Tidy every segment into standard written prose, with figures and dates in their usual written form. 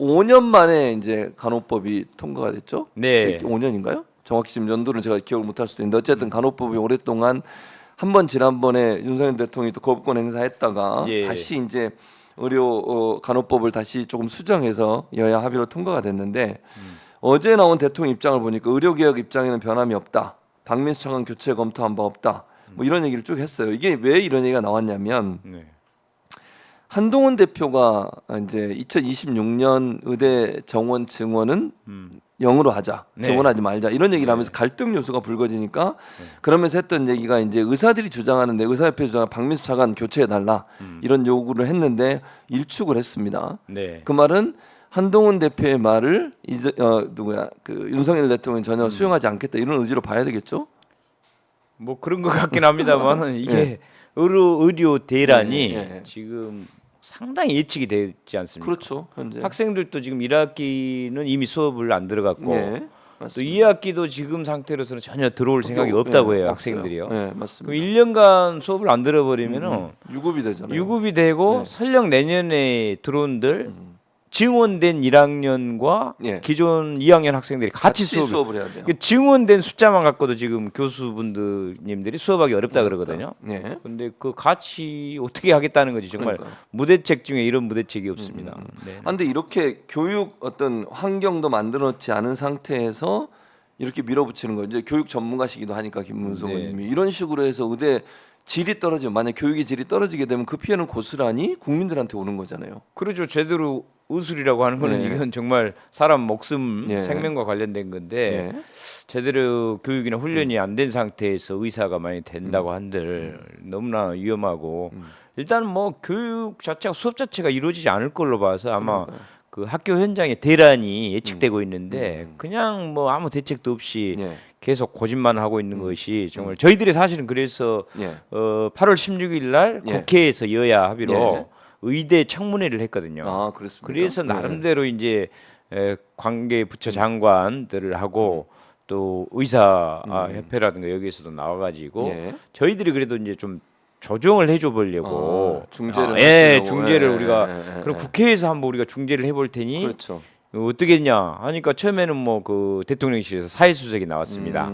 5년 만에 이제 간호법이 통과가 됐죠. 네. 5년인가요? 정확히 지금 연도는 제가 기억을 못할 수도 있는데 어쨌든 간호법이 오랫동안 한 번 지난번에 윤석열 대통령이 또 거부권 행사했다가 예. 다시 이제 의료 간호법을 다시 조금 수정해서 여야 합의로 통과가 됐는데 어제 나온 대통령 입장을 보니까 의료개혁 입장에는 변함이 없다. 박민수 차관 교체 검토한 바 없다. 뭐 이런 얘기를 쭉 했어요. 이게 왜 이런 얘기가 나왔냐면 네. 한동훈 대표가 이제 2026년 의대 정원 증원은 0으로 하자, 네. 증원하지 말자 이런 얘기를 네. 하면서 갈등 요소가 불거지니까 그러면서 했던 얘기가 이제 의사들이 주장하는데 의사협회 주장 박민수 차관 교체해 달라 이런 요구를 했는데 일축을 했습니다. 네. 그 말은 한동훈 대표의 말을 이제 그 윤석열 대통령이 전혀 수용하지 않겠다 이런 의지로 봐야 되겠죠? 뭐 그런 것 같긴 합니다만은 이게 예. 의료 대란이 예, 예. 지금 상당히 예측이 되지 않습니까? 그렇죠. 현재. 학생들도 지금 1학기는 이미 수업을 안 들어갔고 예, 또 맞습니다. 2학기도 지금 상태로서는 전혀 들어올 생각이 없다고 해요. 없어요. 학생들이요. 네, 그럼 맞습니다. 1년간 수업을 안 들어버리면은 유급이 되잖아요. 유급이 되고 네. 설령 내년에 들어온들 증원된 1학년과 예. 기존 2학년 학생들이 같이 수업을 해야 돼요. 그 증원된 숫자만 갖고도 지금 교수분들님들이 수업하기 어렵다 그러거든요. 예. 근데 그 같이 어떻게 하겠다는 거지 정말 그러니까요. 무대책 중에 이런 무대책이 없습니다. 네. 아, 근데 이렇게 교육 어떤 환경도 만들어놓지 않은 상태에서 이렇게 밀어붙이는 거죠. 이제 교육 전문가시기도 하니까 김문수 네. 의원님이 이런 식으로 해서 의대 질이 떨어지면 만약 교육의 질이 떨어지게 되면 그 피해는 고스란히 국민들한테 오는 거잖아요. 그렇죠. 제대로 의술이라고 하는 거는 네. 이건 정말 사람 목숨 예. 생명과 관련된 건데 예. 제대로 교육이나 훈련이 안 된 상태에서 의사가 많이 된다고 한들 너무나 위험하고 일단 뭐 교육 자체가 수업 자체가 이루어지지 않을 걸로 봐서 아마 그 학교 현장에 대란이 예측되고 있는데 그냥 뭐 아무 대책도 없이 예. 계속 고집만 하고 있는 것이 정말 저희들이 사실은 그래서 예. 8월 16일 날 예. 국회에서 여야 합의로 예. 의대 청문회를 했거든요. 아, 그렇습니까? 그래서 예. 나름대로 이제 관계 부처 장관들을 하고 또 의사 협회라든가 여기에서도 나와가지고 예. 저희들이 그래도 이제 좀 조정을 해줘 보려고 중재를 예, 하시려고. 중재를 예, 우리가 예, 예, 그럼 예. 국회에서 한번 우리가 중재를 해볼 테니 그렇죠. 어떻게 했냐 하니까 처음에는 뭐 그 대통령실에서 사회수석이 나왔습니다.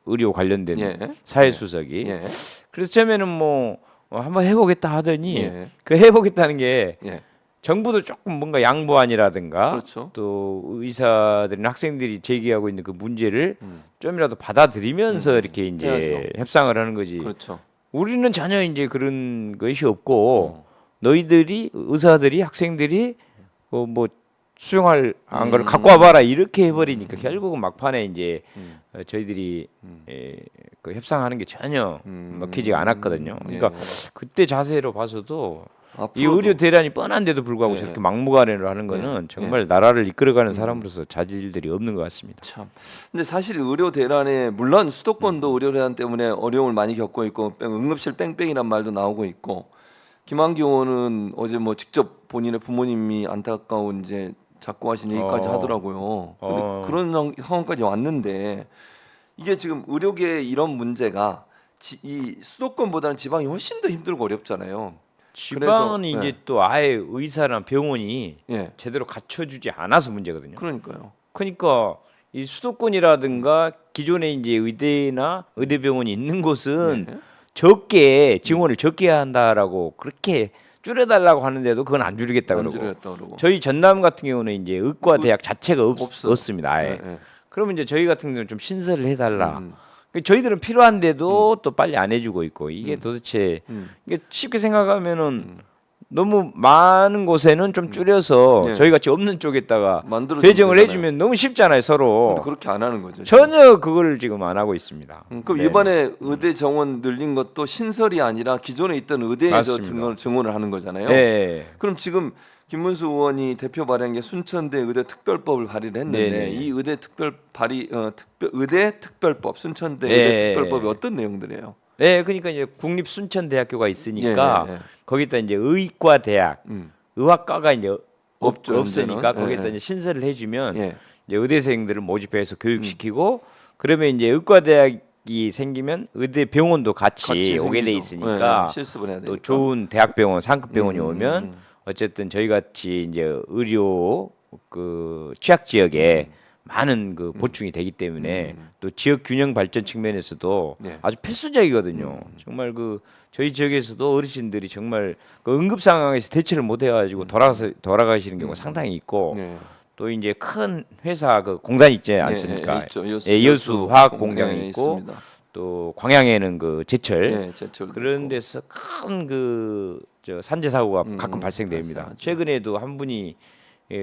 의료 관련된 예. 사회수석이. 예. 그래서 처음에는 뭐 한번 해보겠다 하더니 예. 그 해보겠다는 게 예. 정부도 조금 뭔가 양보안이라든가 그렇죠. 또 의사들이나 학생들이 제기하고 있는 그 문제를 좀이라도 받아들이면서 이렇게 이제 해야죠. 협상을 하는 거지. 그렇죠. 우리는 전혀 이제 그런 것이 없고 너희들이 의사들이 학생들이 뭐 수용할 안 거를 갖고 와봐라 이렇게 해버리니까 결국은 막판에 이제 저희들이 그 협상하는 게 전혀 먹히지가 않았거든요. 그러니까 예. 그때 자세로 봐서도 이 앞으로도. 의료 대란이 뻔한데도 불구하고 예. 저렇게 막무가내로 하는 거는 정말 나라를 이끌어가는 사람으로서 자질들이 없는 것 같습니다. 참. 근데 사실 의료 대란에 물론 수도권도 의료 대란 때문에 어려움을 많이 겪고 있고 응급실 뺑뺑이란 말도 나오고 있고 김한기 의원은 어제 뭐 직접 본인의 부모님이 안타까운 이제 작고하신 얘기까지 하더라고요. 근데 그런 상황까지 왔는데 이게 지금 의료계의 이런 문제가 이 수도권보다는 지방이 훨씬 더 힘들고 어렵잖아요. 지방은 그래서, 이제 예. 또 아예 의사나 병원이 예. 제대로 갖춰주지 않아서 문제거든요. 그러니까요. 그러니까 이 수도권이라든가 기존에 이제 의대나 의대병원이 있는 곳은 네. 적게 증원을 적게 한다라고 그렇게 줄여달라고 하는데도 그건 안 줄이겠다 안 그러고 줄였다 그러고. 저희 전남 같은 경우는 이제 의과 대학 자체가 없어요. 없습니다. 아예. 예, 예. 그러면 이제 저희 같은 경우는 좀 신설을 해달라. 저희들은 필요한데도 또 빨리 안 해주고 있고 이게 도대체 이게 쉽게 생각하면은 너무 많은 곳에는 좀 줄여서 예. 저희 같이 없는 쪽에다가 만들어주면 배정을 되잖아요. 해주면 너무 쉽잖아요 서로. 근데 그렇게 안 하는 거죠. 지금. 전혀 그걸 지금 안 하고 있습니다. 그럼 네. 이번에 의대 정원 늘린 것도 신설이 아니라 기존에 있던 의대에서 맞습니다. 증원을 하는 거잖아요. 네. 그럼 지금 김문수 의원이 대표 발의한 게 순천대 의대 특별법을 발의를 했는데 네네. 이 의대 특별 발의 의대 특별법 순천대 네. 의대 특별법이 어떤 내용들이에요? 네, 그러니까 이제 국립순천대학교가 있으니까 예, 예, 예. 거기다 이제 의과대학, 의학과가 이제 없죠, 없으니까 현재는. 거기다 예, 이제 신설을 해주면 예. 이제 의대생들을 모집해서 교육시키고 그러면 이제 의과대학이 생기면 의대병원도 같이 오게 돼 생기죠. 있으니까 예, 실습을 해야 또 되니까. 좋은 대학병원, 상급 병원이 오면 어쨌든 저희 같이 이제 의료 그 취약 지역에 많은 그 보충이 되기 때문에 또 지역 균형 발전 측면에서도 네. 아주 필수적이거든요. 정말 그 저희 지역에서도 어르신들이 정말 그 응급 상황에서 대처를 못 해가지고 돌아가시는 경우가 상당히 있고 네. 또 이제 큰 회사 그 공단 있지 않습니까? 있죠. 여수 화학 공장이 네, 있고 있습니다. 또 광양에는 그 제철 네, 제철도 그런 있고. 데서 큰 그 저 산재 사고가 가끔 발생됩니다. 발생하죠. 최근에도 한 분이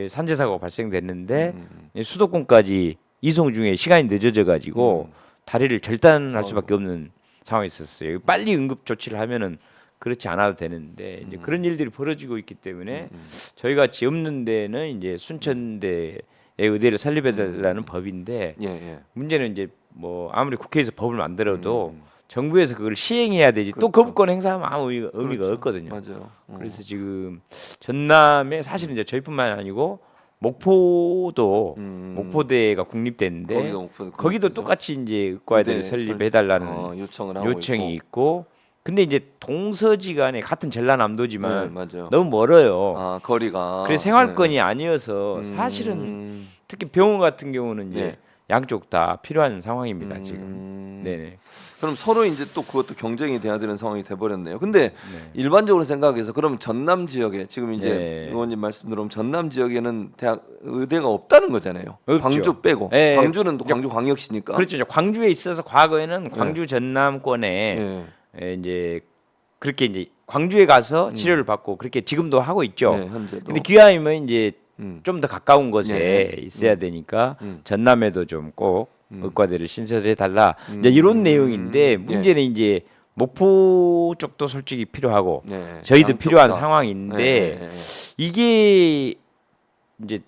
산재 사고가 발생됐는데 수도권까지 이송 중에 시간이 늦어져 가지고 다리를 절단할 수밖에 없는 상황이 있었어요. 빨리 응급 조치를 하면은 그렇지 않아도 되는데 이제 그런 일들이 벌어지고 있기 때문에 저희 같이 없는 데는 이제 순천대의 의대를 설립해 달라는 법인데 예, 예. 문제는 이제 뭐 아무리 국회에서 법을 만들어도 정부에서 그걸 시행해야 되지 또 그렇죠. 거부권 행사하면 아무 의미가 그렇죠. 없거든요. 맞아요. 그래서 지금 전남에 사실은 이제 저희뿐만 아니고 목포도 목포대가 국립대인데 거기가 목포 거기도 똑같이 이제 의과대를 설립해 달라는 요청을 하고 요청이 있고. 있고 근데 이제 동서지간에 같은 전라남도지만 네, 맞아요. 너무 멀어요. 아, 거리가. 그래서 생활권이 아니어서 네. 사실은 특히 병원 같은 경우는 이제 네. 양쪽 다 필요한 상황입니다 지금. 네네. 그럼 서로 이제 또 그것도 경쟁이 돼야 되는 상황이 돼 버렸네요. 근데 일반적으로 생각해서 그럼 전남 지역에 지금 이제 네. 의원님 말씀 들어보면 전남 지역에는 대학 의대가 없다는 거잖아요. 없죠. 광주 빼고. 네. 광주는 또 광주 광역시니까. 그렇죠. 이제 광주에 있어서 과거에는 광주 전남권에 네. 이제 그렇게 이제 광주에 가서 치료를 받고 그렇게 지금도 하고 있죠. 네, 현재도. 근데 기왕이면 이제 음. 좀 더 가까운 곳에 네. 있어야 되니까 전남에도 좀 꼭 의과대를 신설해 달라. 이제 음. 이런 내용인데 문제는 이제 목포 쪽도 솔직히 필요하고 네. 저희도 양쪽 필요한 다. 상황인데 네, 네, 네. 이게 이제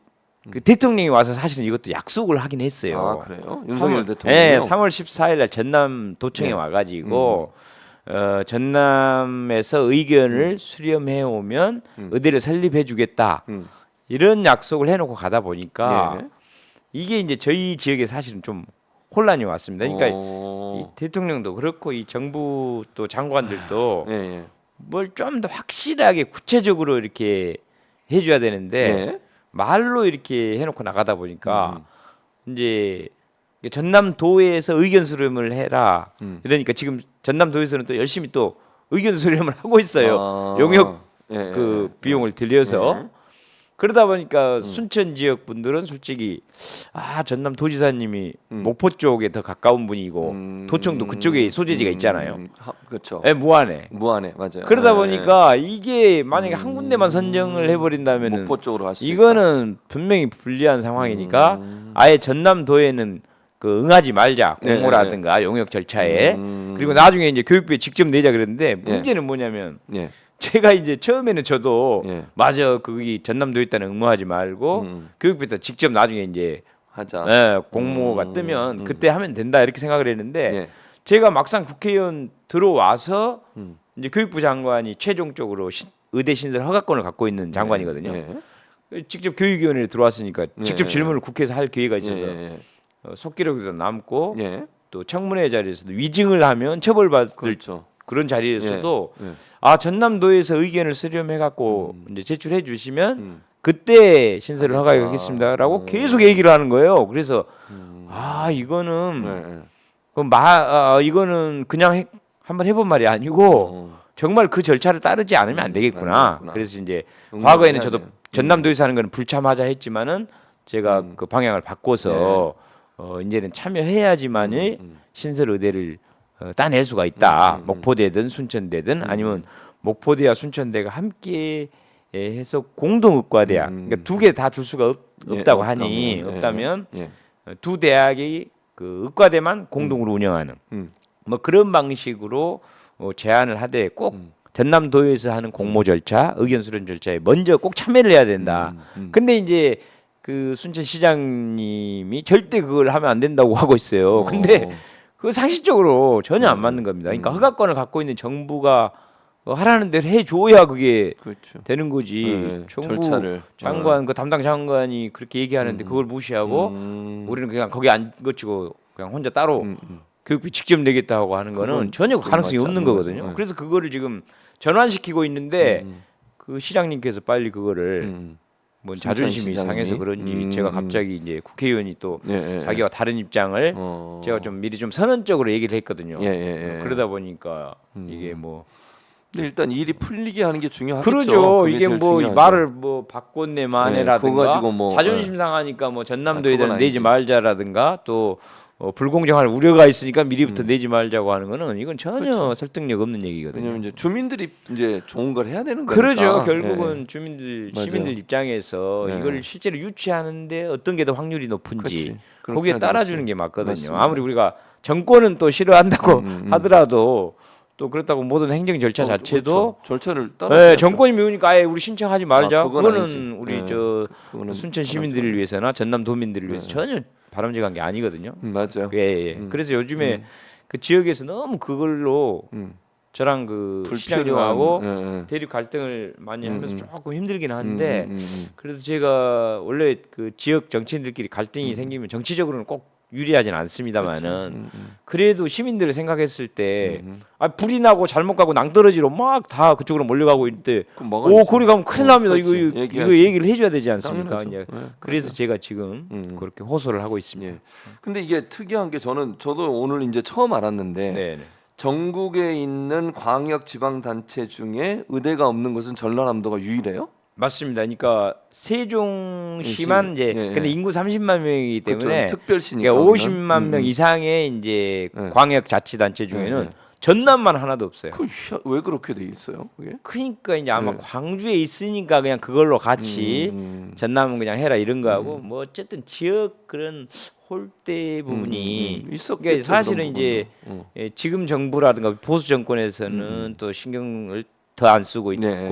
그 대통령이 와서 사실은 이것도 약속을 하긴 했어요. 아, 그래요? 윤석열 대통령이요? 네, 3월 14일 날 전남 도청에 네. 와가지고 전남에서 의견을 수렴해 오면 의대를 설립해주겠다 이런 약속을 해놓고 가다 보니까 네. 이게 이제 저희 지역에 사실은 좀 혼란이 왔습니다. 그러니까 이 어. 대통령도 그렇고 이 정부 또 장관들도 예, 예. 뭘 좀 더 확실하게 구체적으로 이렇게 해줘야 되는데 네. 말로 이렇게 해놓고 나가다 보니까 이제 전남도에서 의견 수렴을 해라. 이러니까 지금 전남도에서는 또 열심히 또 의견 수렴을 하고 있어요. 아. 용역 예, 예, 그 예. 비용을 들여서 네. 그러다 보니까 순천 지역 분들은 솔직히 전남 도지사님이 목포 쪽에 더 가까운 분이고 도청도 그쪽에 소재지가 있잖아요. 그렇죠. 예, 무안에. 무안에 맞아요. 그러다 예, 보니까 이게 만약에 한 군데만 선정을 해버린다면은 목포 쪽으로 할 수 있다. 이거는 분명히 불리한 상황이니까 아예 전남도에는 그 응하지 말자 네, 공모라든가 용역 절차에 그리고 나중에 이제 교육부에 직접 내자 그랬는데 네. 문제는 뭐냐면 예. 제가 이제 처음에는 저도 예. 맞아 거기 전남도에 있다는 응모하지 말고 교육부에서 직접 나중에 이제 하자. 공모가 뜨면 그때 하면 된다 이렇게 생각을 했는데 예. 제가 막상 국회의원 들어와서 이제 교육부 장관이 최종적으로 의대 신설 허가권을 갖고 있는 장관이거든요. 예. 직접 교육위원회에 들어왔으니까 직접 예. 질문을 국회에서 할 기회가 있어서 예. 속기록도 남고 예. 또 청문회 자리에서도 위증을 하면 처벌받을 그렇죠. 그런 자리에서도 예. 전남도에서 의견을 수렴해 갖고 이제 제출해 주시면 그때 신설을 허가하겠습니다라고 계속 얘기를 하는 거예요. 그래서 이거는 이거는 그냥 한번 해본 말이 아니고 정말 그 절차를 따르지 않으면 안 되겠구나. 그래서 이제 과거에는 저도 전남도에서 하는 거는 불참하자 했지만은 제가 그 방향을 바꿔서 이제는 참여해야지만이 신설 의대를 따낼 수가 있다. 목포대든 순천대든 아니면 목포대와 순천대가 함께 해서 공동의과대학 그러니까 두 개 다 줄 수가 없다고 하니 없다면 두 대학이 그 의과대만 공동으로 운영하는 뭐 그런 방식으로 제안을 하되 꼭 전남도에서 하는 공모 절차, 의견 수렴 절차에 먼저 꼭 참여를 해야 된다. 근데 이제 그 순천시장님이 절대 그걸 하면 안 된다고 하고 있어요. 근데 그 상식적으로 전혀 안 맞는 겁니다. 그러니까 허가권을 갖고 있는 정부가 하라는 대로 해줘야 그게 그렇죠. 되는 거지. 정부 절차를. 장관 그 담당 장관이 그렇게 얘기하는데 그걸 무시하고 우리는 그냥 거기 안 거치고 그냥 혼자 따로 교육비 직접 내겠다고 하는 거는 전혀 가능성이 없는 거거든요. 그래서 그거를 지금 전환시키고 있는데 그 시장님께서 빨리 그거를 뭐 자존심이 순천시장님이? 상해서 그런지 제가 갑자기 이제 국회의원이 또 예, 예, 자기와 다른 입장을 제가 좀 미리 좀 선언적으로 얘기를 했거든요. 예, 예, 예. 그러다 보니까 이게 뭐 근데 일단 일이 풀리게 하는 게 중요하겠죠. 그러죠. 그게 이게 제일 뭐 중요하죠. 말을 뭐 바꿨네 마네라든가 그거 가지고 뭐, 자존심 상하니까 뭐 전남도에 그건 대한 내지 아니지. 말자라든가 또 불공정할 우려가 있으니까 미리부터 내지 말자고 하는 거는 이건 전혀 그렇죠. 설득력 없는 얘기거든요. 왜냐면 이제 주민들이 이제 좋은 걸 해야 되는 거니까. 그러죠. 결국은 예. 주민들 맞아요. 시민들 입장에서 예. 이걸 실제로 유치하는데 어떤 게 더 확률이 높은지 그렇지. 그렇게 거기에 해야 따라주는 되겠지. 게 맞거든요. 맞습니다. 아무리 우리가 정권은 또 싫어한다고 하더라도 또 그렇다고 모든 행정 절차 자체도 그렇죠. 절차를 따라. 예, 정권이 미우니까 아예 우리 신청하지 말자. 그건 그거는 아니지. 우리 예, 저 그거는 순천 시민들을 위해서나 전남 도민들을 위해서 전혀 바람직한 게 아니거든요. 맞아요. 예, 예. 그래서 요즘에 그 지역에서 너무 그걸로 저랑 그 시장님하고 예. 대립 갈등을 많이 하면서 조금 힘들긴 한데 그래도 제가 원래 그 지역 정치인들끼리 갈등이 생기면 정치적으로는 꼭 유리하진 않습니다만은 그래도 시민들을 생각했을 때 불이 나고 잘못 가고 낭떠러지로 막 다 그쪽으로 몰려가고 있을 때 그럼 뭐가 오 있어? 거기 가면 큰일 납니다. 이거 그렇지. 이거 얘기하지. 얘기를 해줘야 되지 않습니까? 당연하죠. 이제 예, 그래서 제가 지금 그렇게 호소를 하고 있습니다. 예. 근데 이게 특이한 게 저도 오늘 이제 처음 알았는데 네, 네. 전국에 있는 광역 지방 단체 중에 의대가 없는 것은 전라남도가 유일해요? 맞습니다. 그러니까 세종시만 이제 예, 예. 근데 인구 30만 명이기 때문에 그렇죠. 특별시니까. 그러니까 거기는. 50만 명 이상의 이제 예. 광역 자치단체 중에는 예, 예. 전남만 하나도 없어요. 왜 그렇게 돼 있어요? 그게? 그러니까 이제 아마 예. 광주에 있으니까 그냥 그걸로 같이 전남은 그냥 해라 이런 거하고 뭐 어쨌든 지역 그런 홀대 부분이 있었겠죠. 그러니까 사실은 그런 이제 부분도. 예, 지금 정부라든가 보수 정권에서는 또 신경을 더 안 쓰고 있고 네.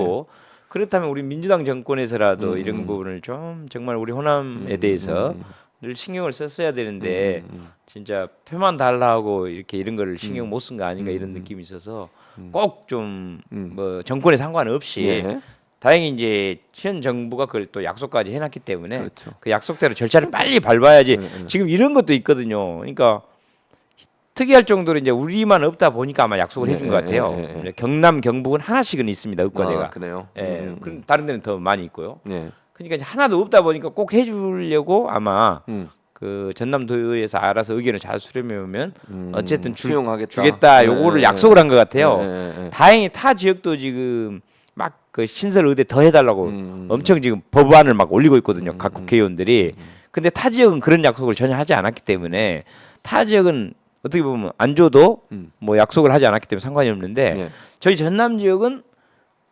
그렇다면 우리 민주당 정권에서라도 이런 부분을 좀 정말 우리 호남에 대해서 늘 신경을 썼어야 되는데 진짜 표만 달라고 이렇게 이런 거를 신경 못 쓴 거 아닌가 이런 느낌이 있어서 꼭 좀 뭐 정권에 상관없이 예. 다행히 이제 현 정부가 그걸 또 약속까지 해놨기 때문에 그렇죠. 그 약속대로 절차를 빨리 밟아야지. 지금 이런 것도 있거든요. 그러니까 특이할 정도로 이제 우리만 없다 보니까 아마 약속을 해준 것 같아요. 이제 경남, 경북은 하나씩은 있습니다. 의과대가. 그래요. 예, 그럼 다른 데는 더 많이 있고요. 네. 그러니까 이제 하나도 없다 보니까 꼭 해주려고 아마 음. 그 전남도에서 알아서 의견을 잘 수렴해 오면 어쨌든 수용하겠다. 주겠다. 요거를 약속을 한 것 같아요. 예. 다행히 타 지역도 지금 막 그 신설 의대 더 해달라고 엄청 지금 법안을 막 올리고 있거든요. 각 국회의원들이. 근데 타 지역은 그런 약속을 전혀 하지 않았기 때문에 타 지역은 어떻게 보면 안 줘도 뭐 약속을 하지 않았기 때문에 상관이 없는데 예. 저희 전남 지역은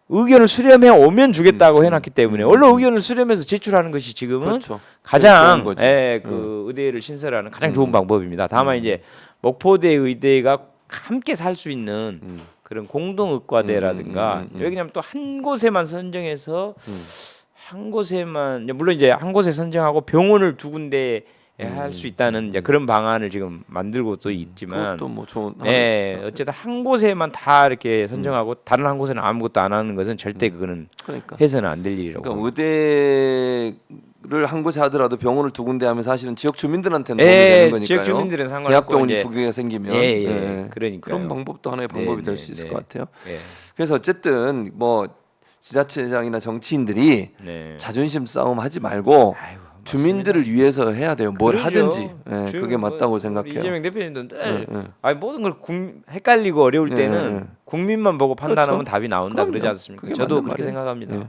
의견을 수렴해 오면 주겠다고 해놨기 때문에 언론 의견을 수렴해서 제출하는 것이 지금은 그렇죠. 좋은 가장 거지. 그 의대를 신설하는 가장 좋은 방법입니다. 다만 이제 목포대 의대가 함께 살 수 있는 그런 공동의과대라든가 왜냐하면 또 한 곳에만 선정해서 한 곳에만 물론 이제 한 곳에 선정하고 병원을 두 군데 할 수 있다는 이제 그런 방안을 지금 만들고 또 있지만 그것도 뭐 좋은. 네, 어쨌든 한 곳에만 다 이렇게 선정하고 다른 한 곳에는 아무것도 안 하는 것은 절대 그거는 그러니까. 해서는 안 될 일이라고. 그러니까 의대를 한 곳에 하더라도 병원을 두 군데 하면 사실은 지역 주민들한테는 도움이 되는 거니까요. 지역 주민들은 상관없고 대학병원이 이제 두 개가 생기면 그러니까요. 그런 방법도 하나의 방법이 될 수 있을 네. 것 같아요. 예. 그래서 어쨌든 뭐 지자체장이나 정치인들이 네. 자존심 싸움 하지 말고 아이고, 주민들을 위해서 해야 돼요. 뭘 그러죠. 하든지. 예, 지금 그게 맞다고 우리 생각해요. 이재명 대표님도 늘 예. 아니 모든 걸 헷갈리고 어려울 예, 때는 예. 국민만 보고 판단하면 그렇죠. 답이 나온다 그럼요. 그러지 않습니까? 그게 저도 맞는 그렇게 말이에요. 생각합니다. 예.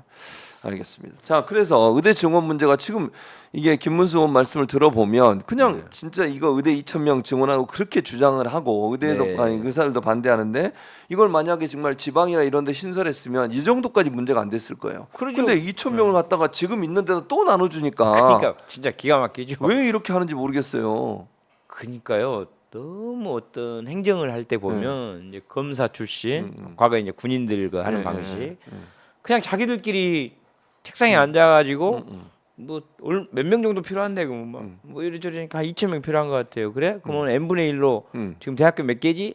알겠습니다. 자, 그래서 의대 증원 문제가 지금 이게 김문수 의원 말씀을 들어보면 그냥 네. 진짜 이거 의대 2,000명 증원하고 그렇게 주장을 하고 의대도 네. 아니 의사들도 반대하는데 이걸 만약에 정말 지방이나 이런 데 신설했으면 이 정도까지 문제가 안 됐을 거예요. 그러죠. 근데 2,000명을 갖다가 지금 있는 데다 또 나눠 주니까 그러니까 진짜 기가 막히죠. 왜 이렇게 하는지 모르겠어요. 그러니까요. 너무 어떤 행정을 할 때 보면 이제 검사 출신, 과거 이제 군인들과 하는 방식, 그냥 자기들끼리 책상에 앉아가지고 뭐 몇 명 정도 필요한데 뭐 이래저래니까 한 2,000명 필요한 것 같아요. 그래? 그러면 n분의 1로 지금 대학교 몇 개지?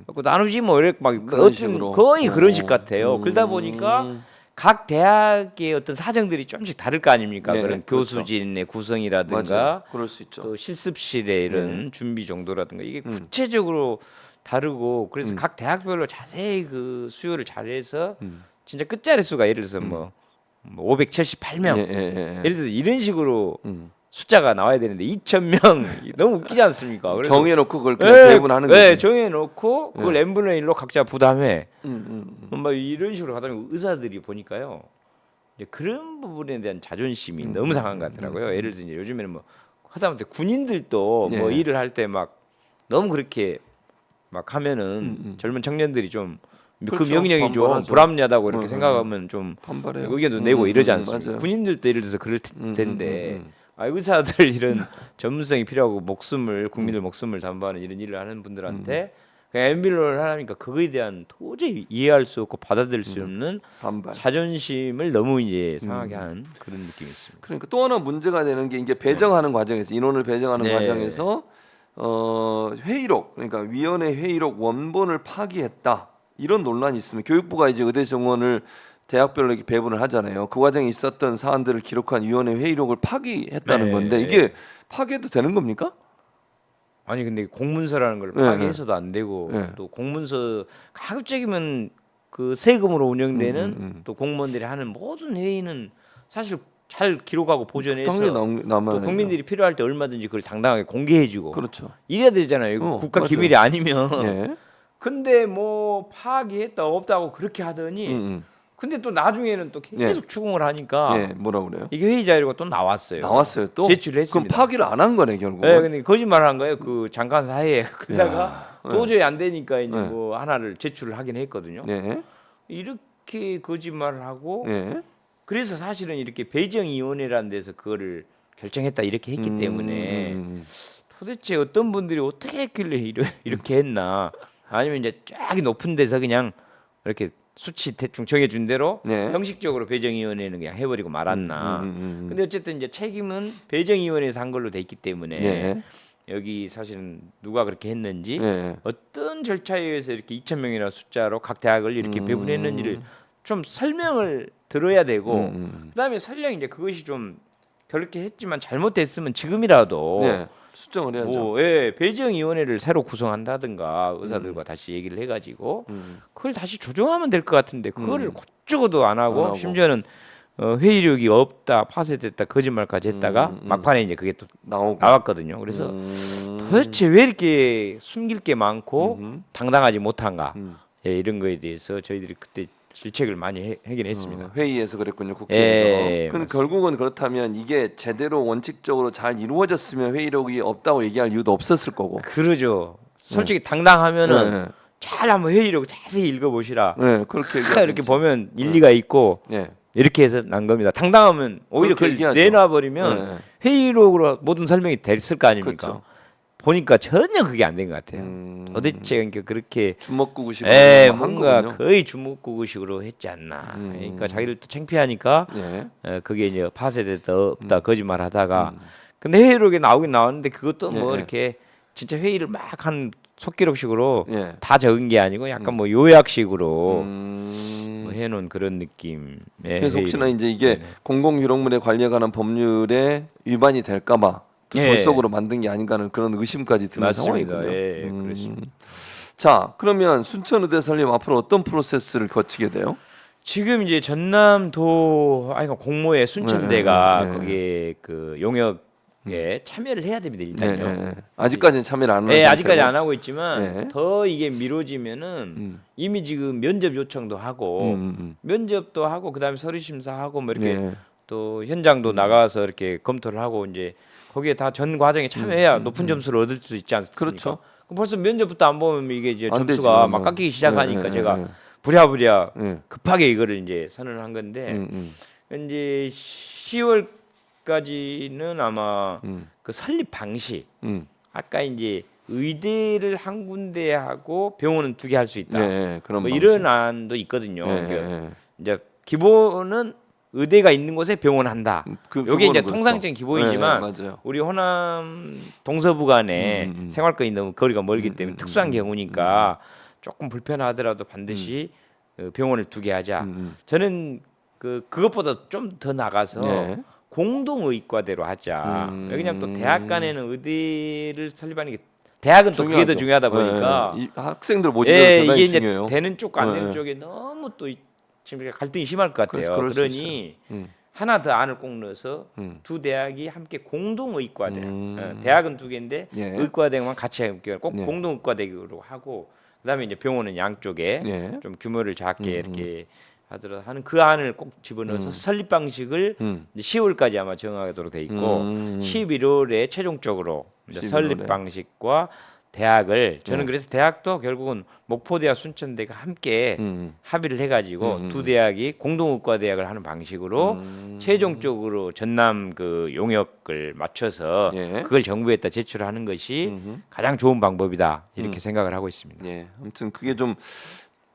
갖고 나누지 뭐 이렇게 막 그런 어떤 식으로. 거의 그런 식 같아요. 그러다 보니까 각 대학의 어떤 사정들이 조금씩 다를 거 아닙니까? 네, 그런 그렇죠. 교수진의 구성이라든가 맞아요. 그럴 수 있죠. 또 실습실의 이런 준비 정도라든가 이게 구체적으로 다르고 그래서 각 대학별로 자세히 그 수요를 잘해서 진짜 끝자리 수가 예를 들어서 뭐 578명 예를 들어서 이런 식으로 숫자가 나와야 되는데 2,000명 너무 웃기지 않습니까? 그래서 정해놓고 그걸 그냥 배분하는 거지. 네, 정해놓고 그걸 n분의 1로 각자 부담해. 뭐 이런 식으로 하다 보니 의사들이 보니까요. 이제 그런 부분에 대한 자존심이 너무 상한 것 같더라고요. 예를 들어서 이제 요즘에는 뭐 하다못해 군인들도 뭐 예. 일을 할 때 막 너무 그렇게 막 하면은 젊은 청년들이 좀 그 그렇죠. 명령이 좀 반발하죠. 불합리하다고 이렇게 생각하면 좀 반발해요. 의견도 내고 이러지 않습니까? 맞아요. 군인들도 예를 들어서 그럴 텐데 아, 의사들 이런 전문성이 필요하고 목숨을 국민들 목숨을 담보하는 이런 일을 하는 분들한테 그냥 엠빌러를 하니까 그거에 대한 도저히 이해할 수 없고 받아들일 수 없는 반발. 자존심을 너무 이제 상하게 한 그런 느낌이 있습니다. 그러니까 또 하나 문제가 되는 게 이제 배정하는 과정에서 인원을 배정하는 네. 과정에서 회의록 그러니까 위원회 회의록 원본을 파기했다 이런 논란이 있으면 교육부가 이제 의대 정원을 대학별로 이렇게 배분을 하잖아요. 그 과정에 있었던 사안들을 기록한 위원회 회의록을 파기했다는 네. 건데 이게 파기해도 되는 겁니까? 아니 근데 공문서라는 걸 네, 파기해서도 안 되고 네. 또 공문서 가급적이면 그 세금으로 운영되는 또 공무원들이 하는 모든 회의는 사실 잘 기록하고 보존해서 당연히 남아야 또 국민들이 필요할 때 얼마든지 그걸 당당하게 공개해주고 그렇죠. 이래야 되잖아요. 이거 국가 맞아요. 기밀이 아니면. 예. 근데 뭐 파기했다 없다고 그렇게 하더니 음. 근데 또 나중에는 또 계속 추궁을 하니까 예. 뭐라 그래요? 이게 회의 자료가 또 나왔어요. 나왔어요. 또 제출을 했습니다. 그럼 파기를 안 한 거네 결국. 네, 근데 거짓말을 한 거예요. 그 잠깐 사이에 그러다가 야, 도저히 안 되니까 이제 네. 뭐 하나를 제출을 하긴 했거든요. 네. 이렇게 거짓말을 하고 네. 그래서 사실은 이렇게 배정위원회라는 데서 그거를 결정했다 이렇게 했기 때문에 도대체 어떤 분들이 어떻게 했길래 이렇게 했나 아니면 이제 쫙 높은 데서 그냥 이렇게 수치 대충 정해준 대로 네. 형식적으로 배정위원회는 그냥 해버리고 말았나. 근데 어쨌든 이제 책임은 배정위원회에서 한 걸로 돼 있기 때문에 네. 여기 사실은 누가 그렇게 했는지 네. 어떤 절차에 의해서 이렇게 2,000명이나 숫자로 각 대학을 이렇게 배분했는지를 좀 설명을 들어야 되고 그다음에 설령 이제 그것이 좀 그렇게 했지만 잘못됐으면 지금이라도 네. 수정을 해야죠. 뭐 배정위원회를 새로 구성한다든가 의사들과 다시 얘기를 해가지고 그걸 다시 조정하면 될 것 같은데 그거를 곧죽어도 안 하고 심지어는 회의력이 없다 파쇄됐다 거짓말까지 했다가 막판에 이제 그게 또 나왔거든요. 그래서 도대체 왜 이렇게 숨길 게 많고 당당하지 못한가 이런 거에 대해서 저희들이 그때 질책을 많이 하긴 했습니다. 회의에서 그랬군요. 국회에서. 예, 그럼 맞습니다. 결국은 그렇다면 이게 제대로 원칙적으로 잘 이루어졌으면 회의록이 없다고 얘기할 이유도 없었을 거고. 그러죠. 솔직히 당당하면은 네. 잘 한번 회의록 자세히 읽어보시라. 네, 그렇게 딱 얘기하든지. 이렇게 보면 일리가 있고 네. 이렇게 해서 난 겁니다. 당당하면 오히려 그렇게 그걸 얘기하죠. 내놔버리면 네. 회의록으로 모든 설명이 됐을 거 아닙니까? 그렇죠. 보니까 전혀 그게 안 된 것 같아요. 도대체 그러니까 그렇게 주먹구구식으로 한 뭔가 거군요. 거의 주먹구구식으로 했지 않나. 그러니까 자기를 또 창피하니까 네. 그게 이제 파쇄됐다 없다 거짓말하다가 근데 회의록에 나오긴 나왔는데 그것도 뭐 네. 이렇게 진짜 회의를 막 한 속기록식으로 예. 다 적은 게 아니고 약간 뭐 요약식으로 음. 뭐 해놓은 그런 느낌. 그래서 혹시나 이제 이게 공공기록물에 관리에 관한 법률에 위반이 될까봐 또 예. 졸속으로 만든 게 아닌가 하는 그런 의심까지 드는 맞습니다. 상황이군요. 예, 그렇습니다. 자, 그러면 순천의대 설립 앞으로 어떤 프로세스를 거치게 돼요? 지금 이제 전남도 공모에 순천대가 네, 네, 거기에 그 용역에 참여를 해야 됩니다 일단요. 아직까지는 참여를 안 하는 네, 상태고. 아직까지 안 하고 있지만 네. 더 이게 미뤄지면은 이미 지금 면접 요청도 하고 면접도 하고 그다음에 서류 심사하고 뭐 이렇게 네. 또 현장도 나가서 이렇게 검토를 하고 이제 거기에 다 전 과정에 참여해야 높은 점수를 얻을 수 있지 않습니까? 그렇죠. 그럼 벌써 면접부터 안 보면 이게 이제 안 되지, 점수가 그러면. 막 깎이기 시작하니까 네, 네, 제가 네. 부랴부랴 네. 급하게 이거를 이제 선언한 건데 이제 10월까지는 아마 그 설립 방식 아까 이제 의대를 한 군데 하고 병원은 두 개 할 수 있다. 네, 그런 뭐 방식. 이런 안도 있거든요. 네, 그러니까 네. 이제 기본은 의대가 있는 곳에 병원 한다. 여기 이제 그거는 통상적인 기본이지만 네, 맞아요. 우리 호남 동서부 간에 생활권이 너무 거리가 멀기 때문에 특수한 경우니까 조금 불편하더라도 반드시 병원을 두 개 하자. 저는 그것보다 좀 더 나가서 네. 공동의과대로 하자. 그냥 또 대학 간에는 의대를 설립하는 게 대학은 또 그게 더 중요하다 보니까 이 학생들 모집이 예, 대단히 이게 중요해요. 이제 되는 쪽과 안 되는 네. 쪽에 너무 또 지금 갈등이 심할 것 같아요. 그럴 수 그러니 하나 더 안을 꼭 넣어서 두 대학이 함께 공동 의과대. 대학은 두 개인데 예. 의과대학만 같이 함께 꼭 예. 공동 의과대학으로 하고 그다음에 이제 병원은 양쪽에 예. 좀 규모를 작게 이렇게 하더라도 하는 그 안을 꼭 집어넣어서 설립 방식을 이제 10월까지 아마 정하도록 돼 있고 11월에 최종적으로 이제 11월에. 설립 방식과 대학을 저는 그래서 대학도 결국은 목포대학 순천대가 함께 합의를 해가지고 두 대학이 공동의과대학을 하는 방식으로 최종적으로 전남 그 용역을 맞춰서 예. 그걸 정부에다 제출하는 것이 가장 좋은 방법이다 이렇게 생각을 하고 있습니다. 예. 아무튼 그게 좀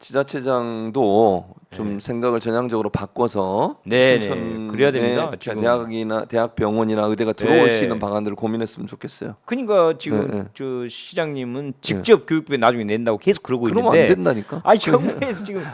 지자체장도 좀 생각을 전향적으로 바꿔서 네, 순천에 그래야 됩니다. 지금. 대학이나 대학병원이나 의대가 들어올 네. 수 있는 방안들을 고민했으면 좋겠어요. 그러니까 지금 네, 네. 저 시장님은 직접 교육부에 나중에 낸다고 계속 그러고 그러면 있는데 안 된다니까. 아니 정부에서 지금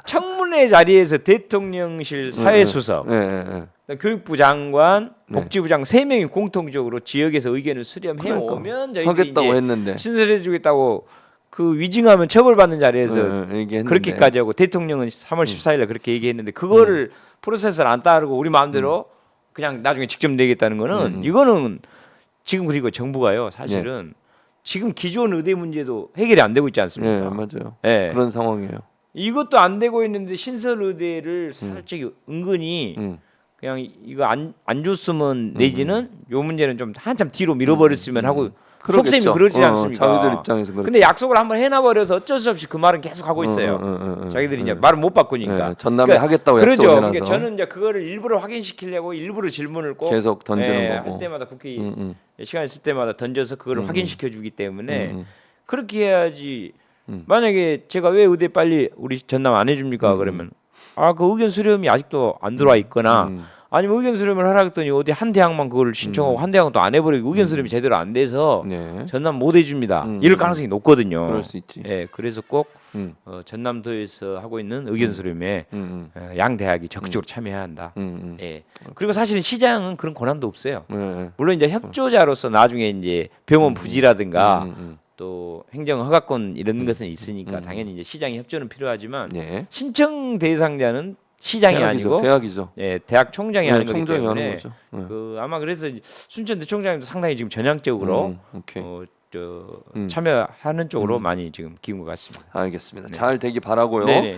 청문회 자리에서 대통령실 사회수석, 예, 예, 예. 교육부 장관, 네. 복지부 장관 세 명이 공통적으로 지역에서 의견을 수렴해 그러니까. 오면 저희들이 하겠다고 이제 했는데. 신설해주겠다고 그 위증하면 처벌받는 자리에서 얘기했는데. 그렇게까지 하고 대통령은 3월 14일에 그렇게 얘기했는데 그거를 프로세스를 안 따르고 우리 마음대로 그냥 나중에 직접 내겠다는 거는 이거는 지금 그리고 정부가요 사실은 지금 기존 의대 문제도 해결이 안 되고 있지 예, 않습니까? 맞아요. 예. 그런 상황이에요. 이것도 안 되고 있는데 신설 의대를 살짝 은근히 그냥 이거 안 줬으면 내지는 요 문제는 좀 한참 뒤로 밀어버렸으면 하고 속셈이 그러겠죠. 그러지 않습니까? 자기들 입장에서 그렇죠. 근데 약속을 한번 해놔버려서 어쩔 수 없이 그 말은 계속 하고 있어요. 자기들이 이제 말을 못 바꾸니까. 예, 전남에 하겠다고 그러죠. 약속을 해놔서 그러니까 저는 이제 그거를 일부러 확인시키려고 일부러 질문을 꼭 계속 던지는 예, 거고. 할 때마다 국회 시간 있을 때마다 던져서 그거를 확인시켜주기 때문에 음. 그렇게 해야지. 만약에 제가 왜 의대 빨리 우리 전남 안 해줍니까? 그러면 아 그 의견 수렴이 아직도 안 들어와 있거나 아니면 의견 수렴을 하라 했더니 어디 한 대학만 그걸 신청하고 한 대학은 또 안 해버리고 의견 수렴이 제대로 안 돼서 네. 전남 못 해줍니다. 이럴 가능성이 높거든요. 그럴 수 있지. 예, 그래서 꼭 음. 전남도에서 하고 있는 의견 수렴에 양 대학이 적극적으로 참여해야 한다. 예. 그리고 사실은 시장은 그런 권한도 없어요. 네. 물론 이제 협조자로서 나중에 이제 병원 부지라든가 또 행정 허가권 이런 것은 있으니까 당연히 이제 시장의 협조는 필요하지만 네. 신청 대상자는 시장이 대학이죠. 아니고 대학이죠. 예, 대학 총장이 하는 거기 총장이 때문에 하는 거죠. 네. 그 아마 그래서 순천대 총장님도 상당히 지금 전향적으로 오케이. 참여하는 쪽으로 많이 지금 기운 것 같습니다. 알겠습니다. 잘 되기 바라고요. 네네.